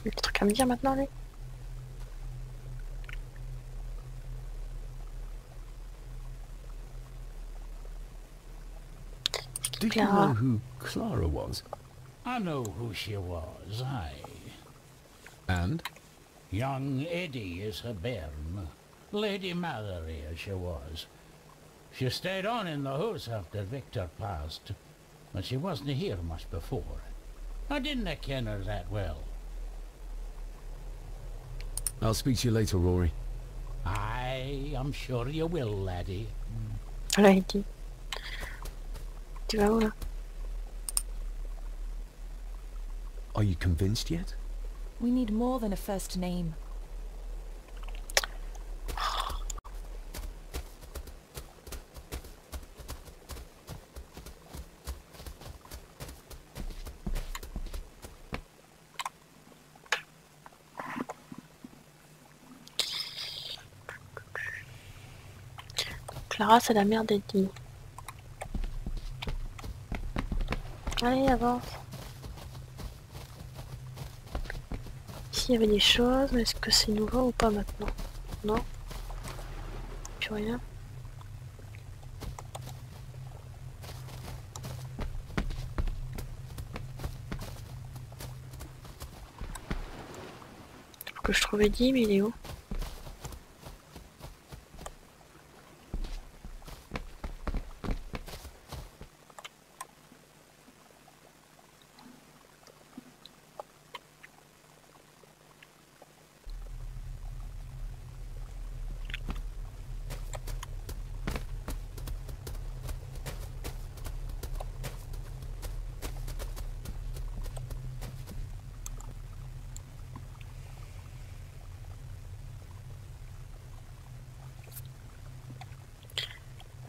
Il y a des trucs à me dire maintenant, lui. Did you know who Clara was? I know who she was, aye. And? Young Eddie is her bairn. Lady Mallory as she was. She stayed on in the house after Victor passed, but she wasn't here much before. I didn't ken her that well. I'll speak to you later, Rory. Aye, I'm sure you will, laddie. Là, il dit. Tu vas où, là? Are you convinced yet? We need more than a first name. Clara, c'est la mère d'Eddie. Allez, avance. Ici, il y avait des choses, mais est-ce que c'est nouveau ou pas maintenant? Non. Plus rien. Faut que je trouve Eddie, mais il est où?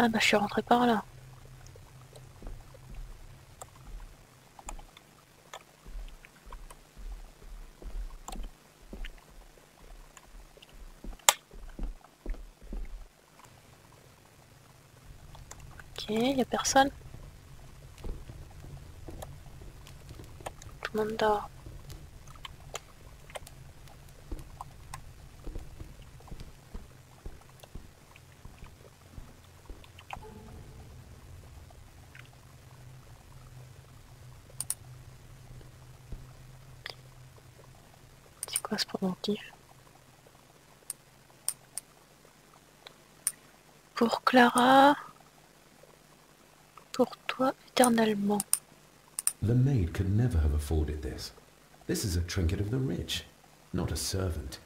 Ah bah je suis rentrée par là. Ok, y a personne. Tout le monde dort. C'est quoi ce pendentif? Pour Clara, pour toi éternellement. The maid could never have afforded this. This is a trinket of the rich, not a servant.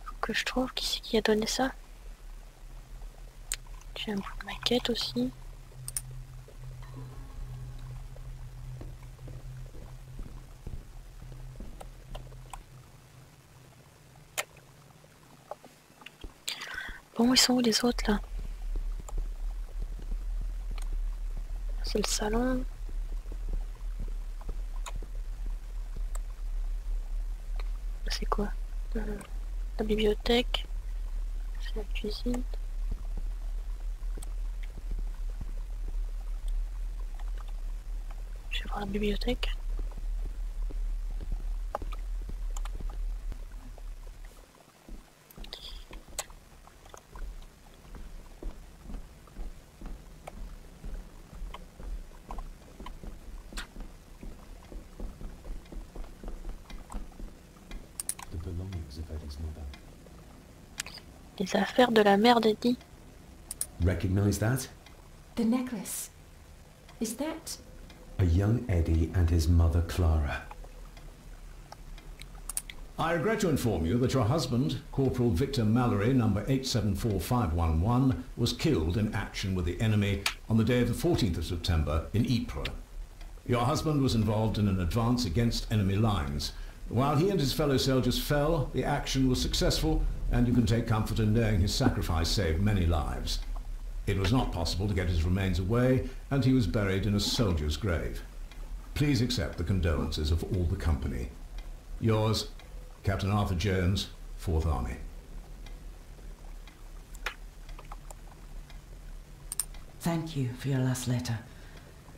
Faut que je trouve qui c'est qui a donné ça. J'ai un bout de maquette aussi. Bon, ils sont où les autres là? C'est le salon. C'est quoi? La bibliothèque. C'est la cuisine. Je vais voir la bibliothèque. Les affaires de la mère d'Eddie. Recognize that? The necklace. Is that... A young Eddie and his mother Clara. I regret to inform you that your husband, Corporal Victor Mallory, number 874511, was killed in action with the enemy on the day of the 14th of September in Ypres. Your husband was involved in an advance against enemy lines. While he and his fellow soldiers fell, the action was successful, and you can take comfort in knowing his sacrifice saved many lives. It was not possible to get his remains away, and he was buried in a soldier's grave. Please accept the condolences of all the company. Yours, Captain Arthur Jones, 4th Army. Thank you for your last letter.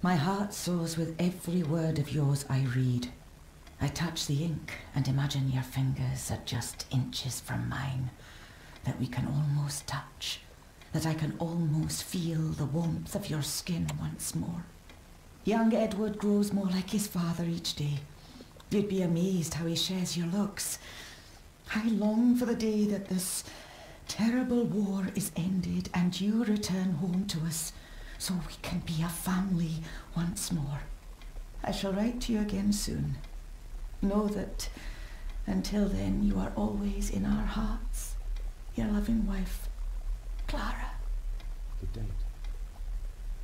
My heart soars with every word of yours I read. I touch the ink and imagine your fingers are just inches from mine, that we can almost touch, that I can almost feel the warmth of your skin once more. Young Edward grows more like his father each day. You'd be amazed how he shares your looks. I long for the day that this terrible war is ended and you return home to us, so we can be a family once more. I shall write to you again soon. Know that until then you are always in our hearts. Your loving wife, Clara. The date.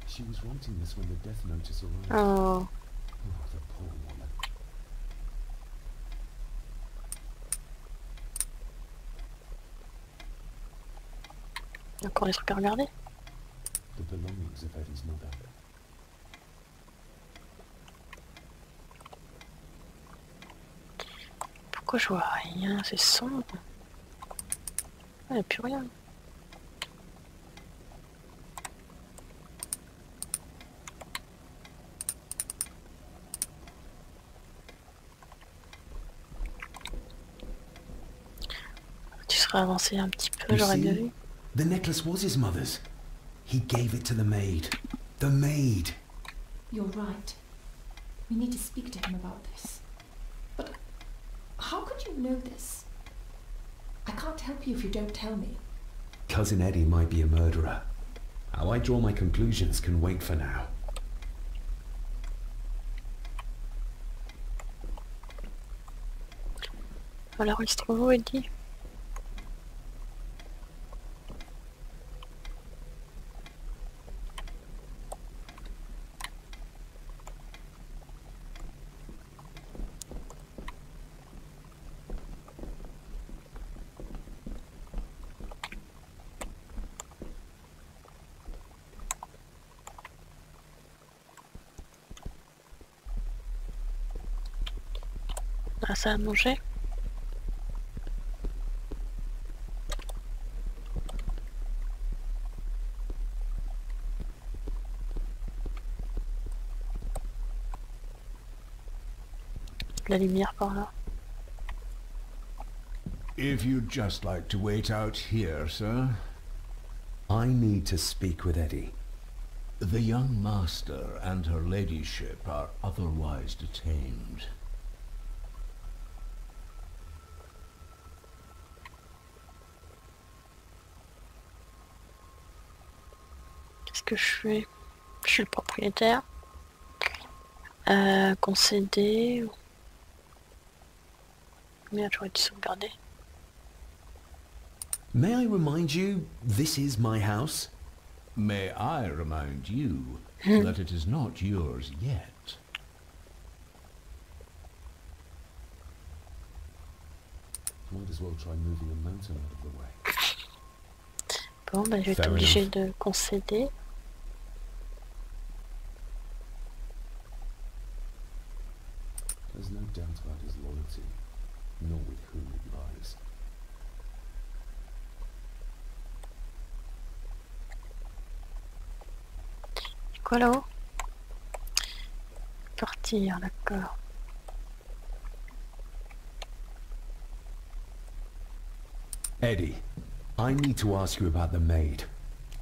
She was writing this when the death notice arrived. Oh. Oh, the poor woman. Encore des trucs à regarder. The belongings of Eddie's mother. Pourquoi je vois rien? C'est sombre. Il n'y a plus rien. Tu serais avancé un petit peu, You j'aurais bien see? vu. The necklace was his mother's. He gave it to the maid. The maid! You're right. We need to speak to him about this. But how could you know this? I can't help you if you don't tell me. Cousin Eddie might be a murderer. How I draw my conclusions can wait for now. Alors il se trouve où, Eddie? Ah, ça a mangé. La lumière par là. If you'd just like to wait out here, sir. I need to speak with Eddie. The young master and her ladyship are otherwise detained. Qu'est-ce que je fais? Je suis le propriétaire. Concéder. Merde, j'aurais dû sauvegarder. May I remind you, this is my house? May I remind you that it is not yours yet. Might as well try moving a mountain out of the way. Bon, bah, je vais être Fair obligé enough. de concéder. There's no doubt about his loyalty, nor with whom it lies. C'est quoi là-haut? Partir, d'accord. Eddie, I need to ask you about the maid.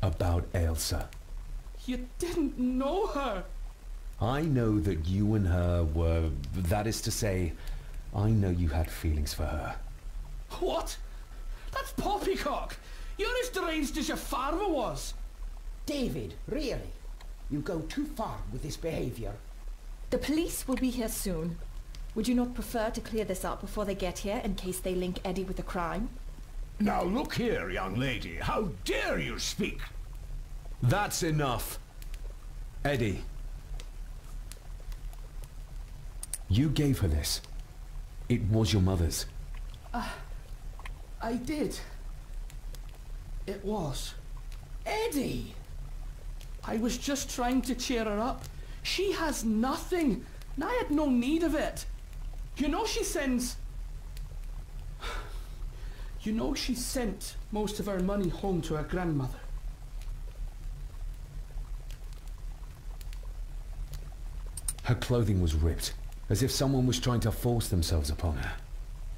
About Ailsa. You didn't know her! I know that you and her were... That is to say, I know you had feelings for her. What? That's poppycock! You're as deranged as your father was! David, really? You go too far with this behavior. The police will be here soon. Would you not prefer to clear this up before they get here in case they link Eddie with the crime? Now look here, young lady. How dare you speak? That's enough. Eddie. You gave her this. It was your mother's. I did. It was. Eddie! I was just trying to cheer her up. She has nothing, and I had no need of it. You know she sends... You know she sent most of her money home to her grandmother. Her clothing was ripped, as if someone was trying to force themselves upon her.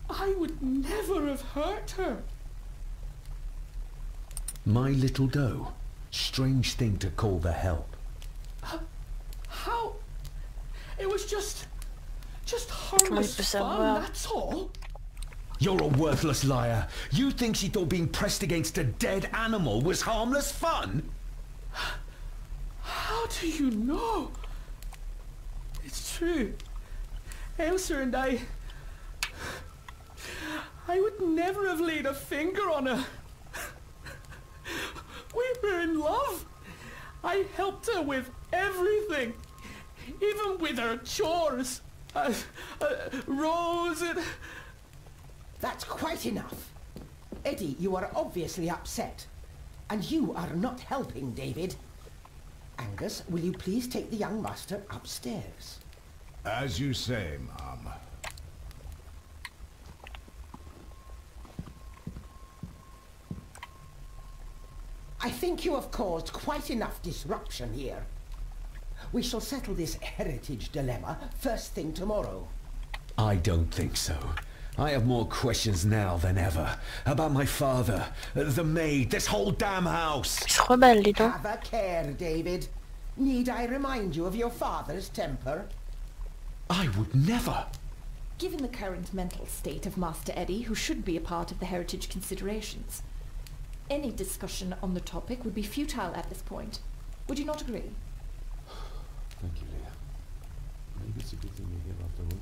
I would never have hurt her. My little doe. Strange thing to call the help. How? It was just harmless fun, that's all. You're a worthless liar. You think she thought being pressed against a dead animal was harmless fun? How do you know? It's true. Ailsa and I would never have laid a finger on her. We were in love. I helped her with everything, even with her chores. Rose and... That's quite enough. Eddie, you are obviously upset. And you are not helping, David. Angus, will you please take the young master upstairs? As you say, Mum. I think you have caused quite enough disruption here. We shall settle this heritage dilemma first thing tomorrow. I don't think so. I have more questions now than ever. About my father, the maid, this whole damn house. Il se rebelle, dis donc. Have a care, David. Need I remind you of your father's temper? I would never. Given the current mental state of Master Eddie, who should be a part of the heritage considerations, any discussion on the topic would be futile at this point. Would you not agree? Thank you, Leah. Maybe it's a good thing you're here after all.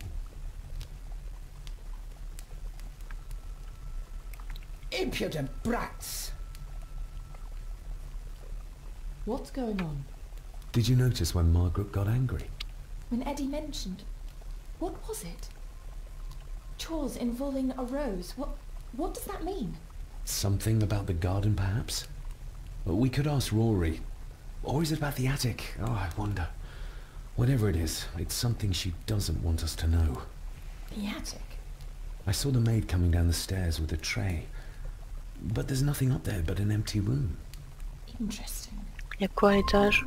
Impudent brats! What's going on? Did you notice when Margaret got angry? When Eddie mentioned... What was it? Chores involving a rose. What does that mean? Something about the garden, perhaps? We could ask Rory. Or is it about the attic? Oh, I wonder. Whatever it is, it's something she doesn't want us to know. The attic? I saw the maid coming down the stairs with a tray. But there's nothing up there but an empty room. Interesting. Il y a quoi à l'étage?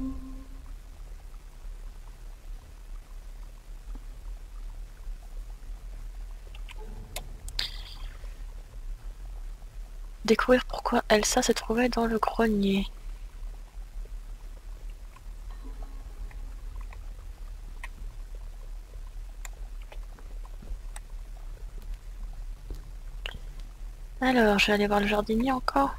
Découvrir pourquoi Ailsa se trouvait dans le grenier. Alors, je vais aller voir le jardinier encore.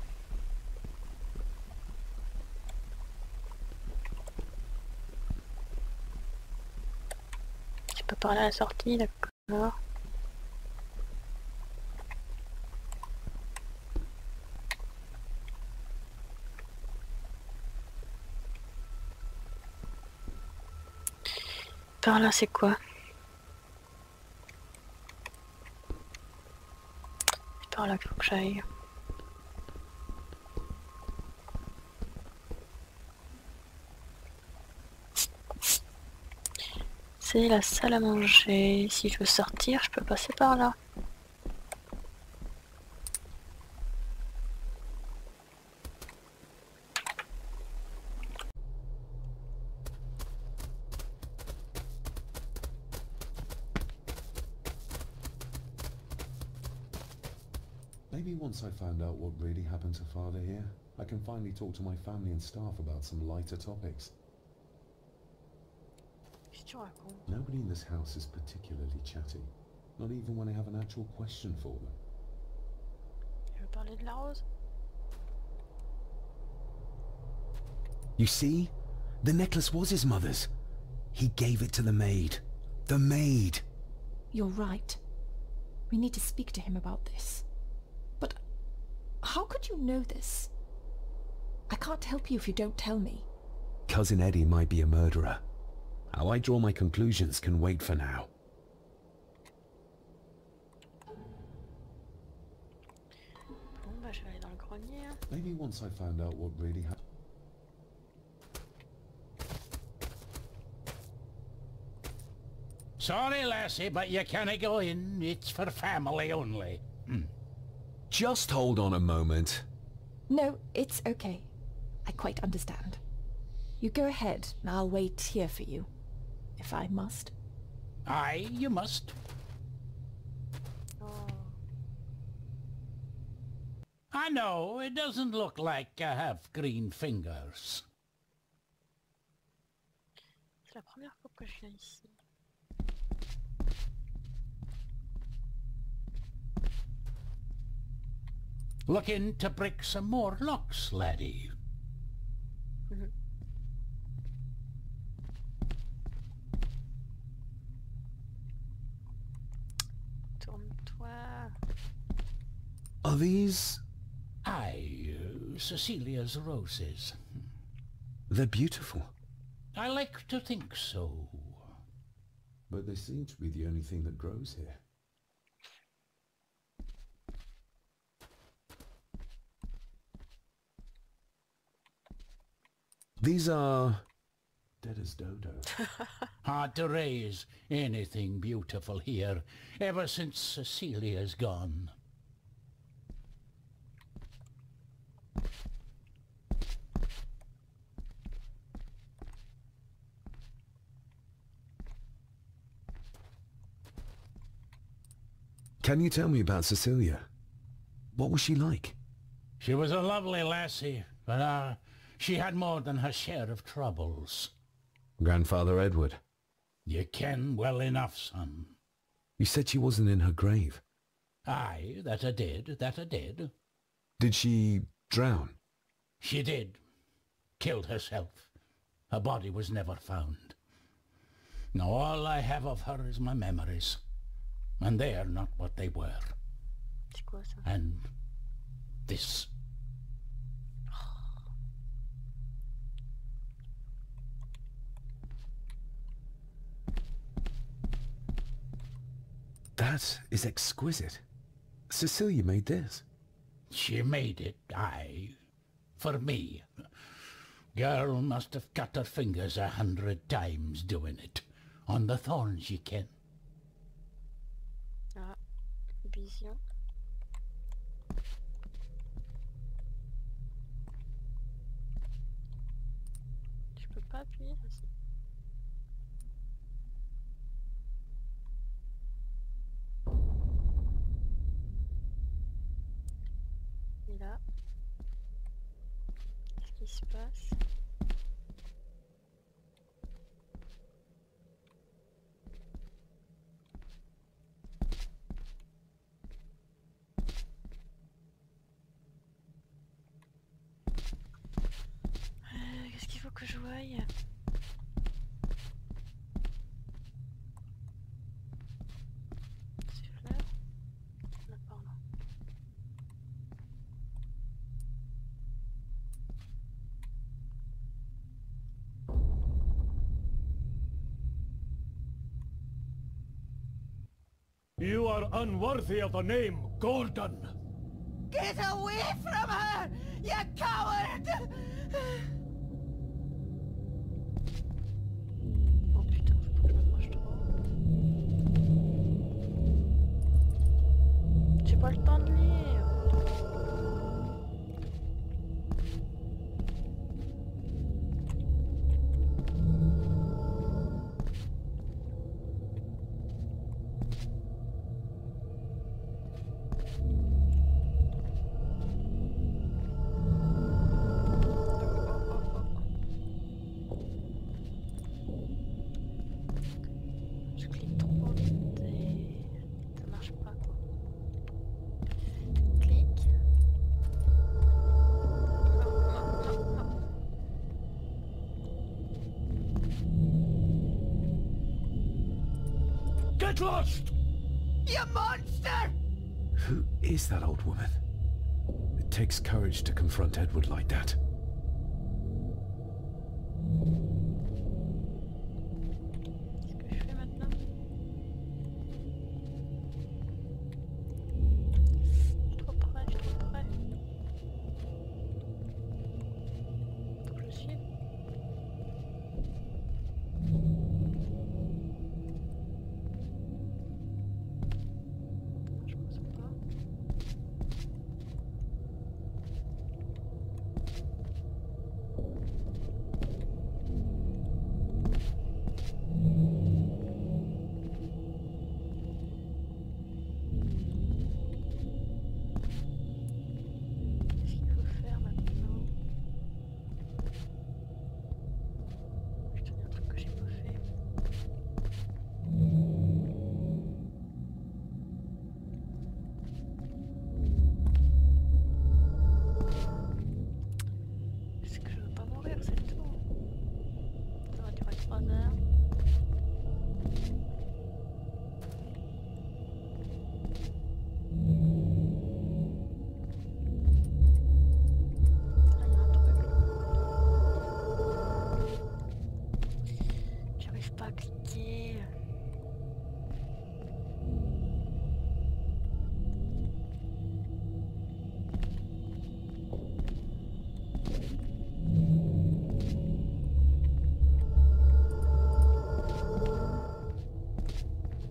Je peux parler à la sortie, d'accord. Par là, c'est quoi? C'est par là qu'il faut que j'aille. C'est la salle à manger. Si je veux sortir, je peux passer par là. Maybe once I find out what really happened to Father here, I can finally talk to my family and staff about some lighter topics. Nobody in this house is particularly chatty, not even when I have an actual question for them. Je veux parler de la rose. You see? The necklace was his mother's. He gave it to the maid. The maid! You're right. We need to speak to him about this. But how could you know this? I can't help you if you don't tell me. Cousin Eddie might be a murderer. How I draw my conclusions can wait for now. Bon, bah je vais aller dans le grenier. Maybe once I find out what really happened. Sorry, lassie, but you can't go in. It's for family only. Just hold on a moment. No, it's okay. I quite understand. You go ahead, and I'll wait here for you. if I must. Aye, you must. Oh. I know, it doesn't look like I have green fingers. C'est la première fois que je viens ici. Looking to break some more locks, laddie. Tourne-toi. Are these... Aye, Cecilia's roses. They're beautiful. I like to think so. But they seem to be the only thing that grows here. These are... dead as dodo. Hard to raise anything beautiful here, ever since Cecilia's gone. Can you tell me about Cecilia? What was she like? She was a lovely lassie, but she had more than her share of troubles. Grandfather Edward. You ken well enough, son. You said she wasn't in her grave. Aye, that I did, that I did. Did she drown? She did. Killed herself. Her body was never found. Now all I have of her is my memories. And they are not what they were. C'est quoi ça? And this. That is exquisite. Cecilia made this. She made it, aye. For me. Girl must have cut her fingers 100 times doing it. On the thorns, ye ken. Ah, vision. Je peux pas appuyer là-dessus. Et là, qu'est-ce qui se passe? Qu'est-ce qu'il faut que je voie? Ces fleurs? Là, pardon. You are unworthy of the name Golden. Get away from her, you coward! Oh putain, faut pas que je m'approche trop. J'ai pas le temps de lire. Je clique trop vite et ça marche pas quoi. Clique. Non. Get lost! You monster! Who is that old woman? It takes courage to confront Edward like that. Qu'est-ce que je fais maintenant? Je suis trop près, je suis trop près. Faut que je suive. Je pense pas. pas cliquer.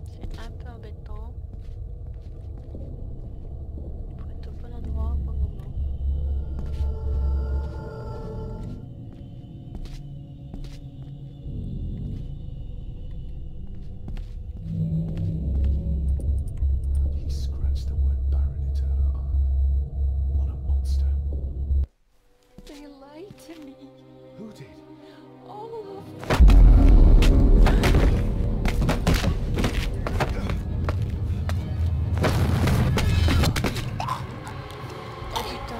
C'est un peu embêtant. Faut être au bon endroit au bon moment. He scratched the word Baron into her arm. What a monster. They lied to me. Who did? All of them. Oh putain.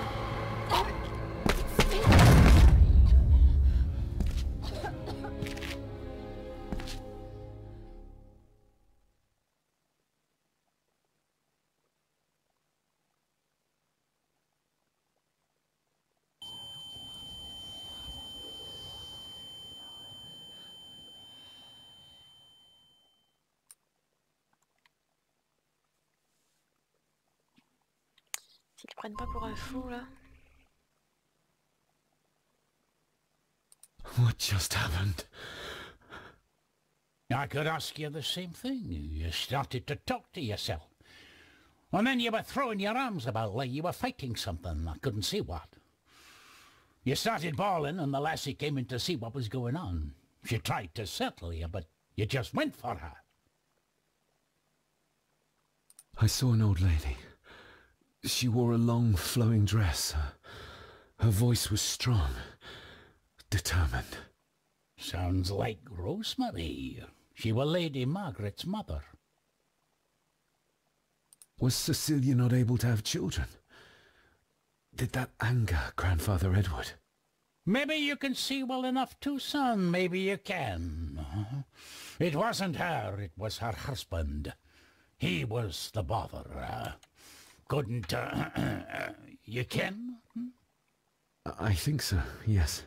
S'ils prennent pas pour un fou là. What just happened? I could ask you the same thing. You started to talk to yourself. And then you were throwing your arms about like you were fighting something. I couldn't see what. You started bawling and the lassie came in to see what was going on. She tried to settle you, but you just went for her. I saw an old lady. She wore a long, flowing dress. Her voice was strong, determined. Sounds like Rosemary. She was Lady Margaret's mother. Was Cecilia not able to have children? Did that anger Grandfather Edward? Maybe you can see well enough too, son. Maybe you can. It wasn't her, it was her husband. He was the bother. Couldn't, you ken? I think so, yes.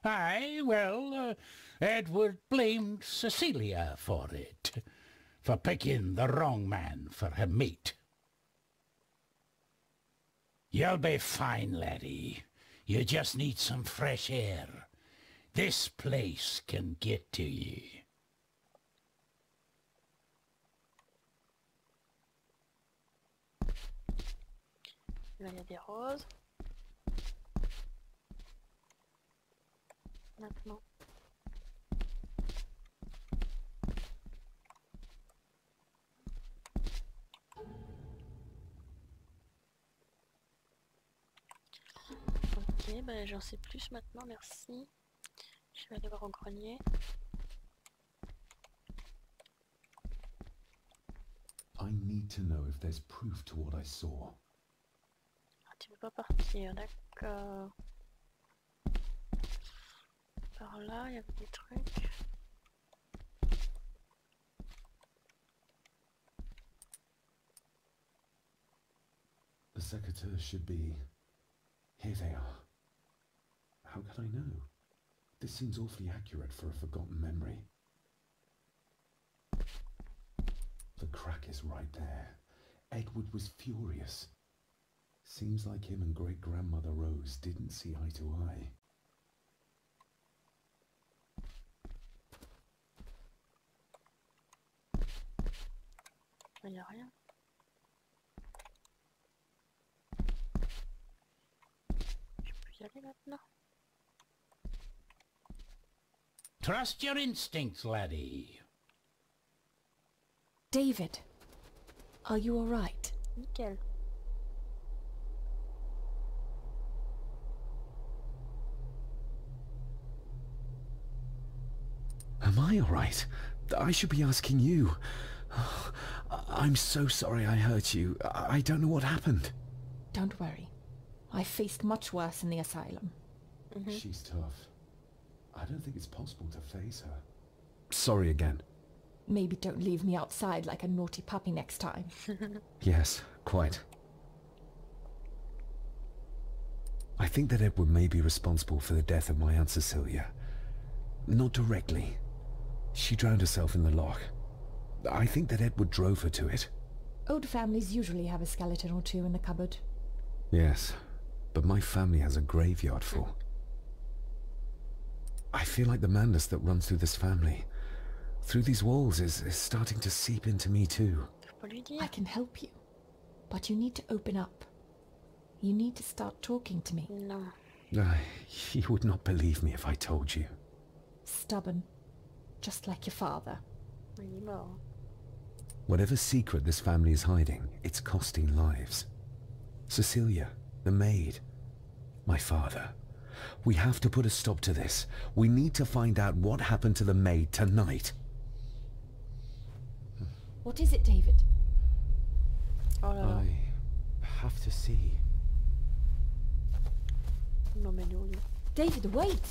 Aye, well, Edward blamed Cecilia for it. For picking the wrong man for her mate. You'll be fine, laddie. You just need some fresh air. This place can get to you. Là il y a des roses. Maintenant. Ok, bah j'en sais plus maintenant, merci. Je vais aller voir au grenier. I need to know if there's proof to what I saw. Ah, tu peux pas partir, d'accord. Par là, il y avait des trucs. The secateurs should be... Here they are. How could I know? This seems awfully accurate for a forgotten memory. The crack is right there. Edward was furious. Seems like him and great-grandmother Rose didn't see eye to eye. Il n'y a rien. Je peux y aller maintenant. Trust your instincts, laddie. David, are you all right? Nickel. Am I all right? I should be asking you. I'm so sorry I hurt you. I don't know what happened. Don't worry. I faced much worse in the asylum. She's tough. I don't think it's possible to face her. Sorry again. Maybe don't leave me outside like a naughty puppy next time. Yes, quite. I think that Edward may be responsible for the death of my Aunt Cecilia. Not directly, She drowned herself in the loch. I think that Edward drove her to it. Old families usually have a skeleton or two in the cupboard. Yes, but my family has a graveyard full. I feel like the madness that runs through this family, through these walls, is starting to seep into me too. I can help you, but you need to open up. You need to start talking to me. No. You would not believe me if I told you. Stubborn, just like your father. Whatever secret this family is hiding, it's costing lives. Cecilia, the maid, my father. We have to put a stop to this. We need to find out what happened to the maid tonight. What is it, David? I have to see. Non mais non. David, wait!